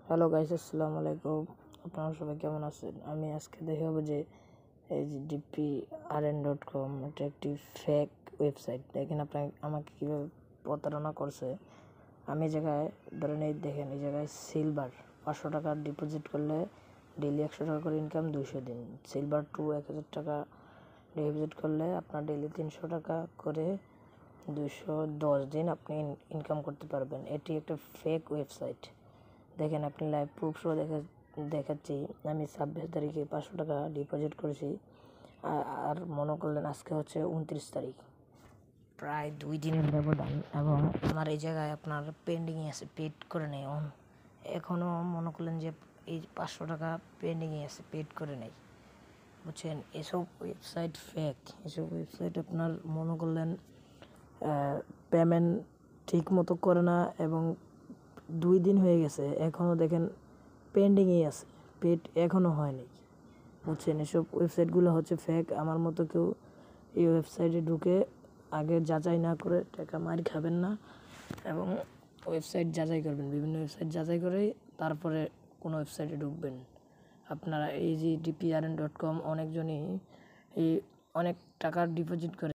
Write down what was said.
Hello guys, আসসালামু আলাইকুম। আপনারা সবাই কেমন আছেন? আমি আজকে দেখাবো যে এই যে DPRN.com এটা একটি ফেক ওয়েবসাইট। দেখেন আমাকে কীভাবে প্রতারণা করছে। আমি জায়গায় ধরেন দেখেন এই জায়গায় সিলভার 500 টাকা ডিপোজিট করলে ডেইলি 100 টাকা করে ইনকাম 200 দিন। সিলভার 2 1000 টাকা ডিপোজিট করলে আপনার ডেইলি 300 টাকা করে 210 দিন আপনি ইনকাম করতে পারবেন। এটি একটা ফেক ওয়েবসাইট। দেখেন আপনি লাইভ প্রুফ সহ দেখাচ্ছি। আমি 26 তারিখে 500 টাকা ডিপোজিট করেছি, আর মনে করলেন আজকে হচ্ছে 29 তারিখ, প্রায় 2 দিনের ব্যবধান। এবং আমার এই জায়গায় আপনার পেন্ডিংয়ে আছে, পেড করে নেই এখনও মনে করলেন যে এই 500 টাকা পেন্ডিংয়ে আছে, পেড করে নেই, বুঝছেন? এসব ওয়েবসাইট ফেক। এসব ওয়েবসাইট আপনার মনে করলেন পেমেন্ট ঠিক মতো করে না, এবং 2 দিন হয়ে গেছে এখনও দেখেন পেন্ডিংয়েই আছে, পেড এখনও হয়নি, বুঝছেন? এসব ওয়েবসাইটগুলো হচ্ছে ফেক। আমার মতো কেউ এই ওয়েবসাইটে ঢুকে আগে যাচাই না করে টাকা মার খাবেন না, এবং ওয়েবসাইট যাচাই করবেন, বিভিন্ন ওয়েবসাইট যাচাই করে তারপরে কোনো ওয়েবসাইটে ঢুকবেন। আপনারা এই যে DPRN.com অনেকজনই এই অনেক টাকার ডিপোজিট করে